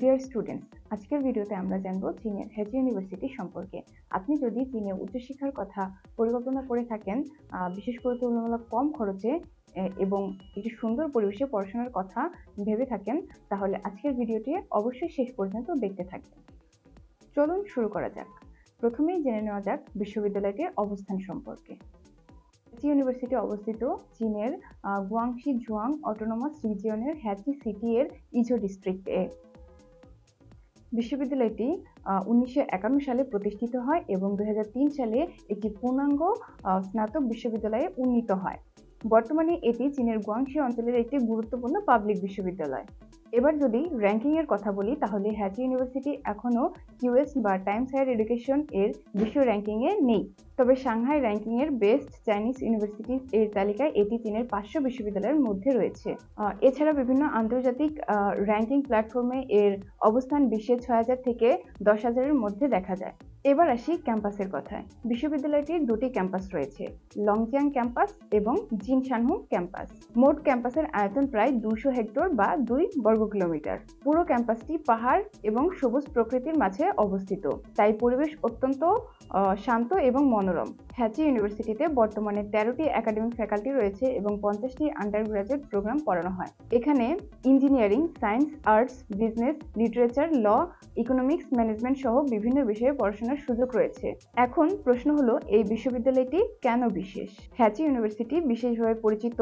Dear students, আজকের ভিডিওতে আমরা জানব চীনের হেজি ইউনিভার্সিটি সম্পর্কে। আপনি যদি চীনে উচ্চশিক্ষার কথা পরিকল্পনা করে থাকেন, বিশেষ করে তুলনামূলক কম খরচে এবং একটি সুন্দর পরিবেশে পড়াশোনার কথা ভেবে থাকেন, তাহলে আজকের ভিডিওটি অবশ্যই শেষ পর্যন্ত দেখতে থাকবেন। চলুন শুরু করা যাক। প্রথমেই জেনে নেওয়া যাক বিশ্ববিদ্যালয়টির অবস্থান সম্পর্কে। হেজি ইউনিভার্সিটি অবস্থিত চীনের গুয়াংশি জুয়াং অটোনোমাস রিজিয়নের হ্যাচি সিটি এর ইজো ডিস্ট্রিক্টে। বিশ্ববিদ্যালয়টি 1951 সালে প্রতিষ্ঠিত হয় এবং 2003 সালে একটি পূর্ণাঙ্গ স্নাতক বিশ্ববিদ্যালয়ে উন্নীত হয়। বর্তমানে এটি চীনের গুয়াংশি অঞ্চলের একটি গুরুত্বপূর্ণ পাবলিক বিশ্ববিদ্যালয়। এবার যদি র্যাঙ্কিং এর কথা বলি, তাহলে হ্যাচি ইউনিভার্সিটি এখনো কিউএস বা টাইমস হায়ার এডুকেশন এর বিশ্ব র্যাঙ্কিং এ নেই। তবে সাংহাই র্যাঙ্কিং এর বেস্ট চাইনিজ ইউনিভার্সিটিজ এর তালিকায় এটি চীনের 500 বিশ্ববিদ্যালয়ের মধ্যে রয়েছে। এছাড়া বিভিন্ন আন্তর্জাতিক র্যাঙ্কিং প্ল্যাটফর্মে এর অবস্থান বিশ্বের 6000 থেকে 10,000-এর মধ্যে দেখা যায়। এবার আসি ক্যাম্পাসের কথায়। বিশ্ববিদ্যালয়টির দুটি ক্যাম্পাস রয়েছে, লংজিয়াং ক্যাম্পাস এবং জিনশানহু ক্যাম্পাস। মোট ক্যাম্পাসের আয়তন প্রায় 200 হেক্টর বা 2 বর্গ কিলোমিটার। পুরো ক্যাম্পাসটি পাহাড় এবং সবুজ প্রকৃতির মাঝে অবস্থিত, তাই পরিবেশ অত্যন্ত শান্ত এবং মনোরম। হ্যাচি ইউনিভার্সিটিতে বর্তমানে 13টি একাডেমিক ফ্যাকাল্টি রয়েছে এবং 50টি আন্ডার গ্রাজুয়েট প্রোগ্রাম পড়ানো হয়। এখানে engineering, science, arts, business, literature, law, economics, management সহ বিভিন্ন বিষয়ে পড়াশোনার সুযোগ রয়েছে। এখন প্রশ্ন হলো, এই বিশ্ববিদ্যালয়টি কেন বিশেষ? হ্যাচি ইউনিভার্সিটি বিশেষভাবে পরিচিত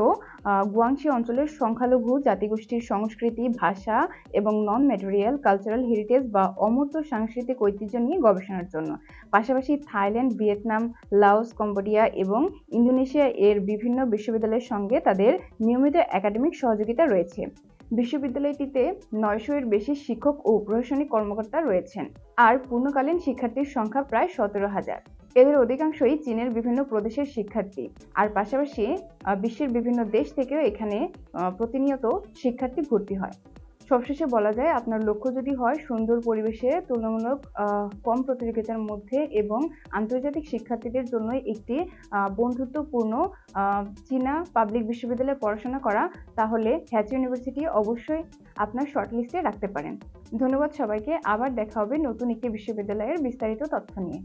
গুয়াংশি অঞ্চলের সংখ্যালঘু জাতিগোষ্ঠীর সংস্কৃতি, ভাষা এবং নন ম্যাটেরিয়াল কালচারাল হেরিটেজ বা অমূর্ত সাংস্কৃতিক ঐতিহ্য নিয়ে গবেষণার জন্য। পাশাপাশি থাইল্যান্ড, ভিয়েতনাম, লাওস, কম্বোডিয়া এবং ইন্দোনেশিয়া এর বিভিন্ন বিশ্ববিদ্যালয়ের সঙ্গে তাদের নিয়মিত একাডেমিক সহযোগিতা রয়েছে। বিশ্ববিদ্যালয়টিতে 900-এর বেশি শিক্ষক ও প্রশাসনিক কর্মকর্তা রয়েছেন, আর পূর্ণকালীন শিক্ষার্থীর সংখ্যা প্রায় 17,000। এদের অধিকাংশই চীনের বিভিন্ন প্রদেশের শিক্ষার্থী, আর পাশাপাশি বিশ্বের বিভিন্ন দেশ থেকেও এখানে প্রতিনিয়ত শিক্ষার্থী ভর্তি হয়। সবশেষে বলা যায়, আপনার লক্ষ্য যদি হয় সুন্দর পরিবেশে তুলনামূলক কম প্রতিযোগিতার মধ্যে এবং আন্তর্জাতিক শিক্ষার্থীদের জন্য একটি বন্ধুত্বপূর্ণ চীনা পাবলিক বিশ্ববিদ্যালয়ে পড়াশোনা করা, তাহলে হ্যাচি ইউনিভার্সিটি অবশ্যই আপনার শর্টলিস্টে রাখতে পারেন। ধন্যবাদ সবাইকে। আবার দেখা হবে নতুন একটি বিশ্ববিদ্যালয়ের বিস্তারিত তথ্য নিয়ে।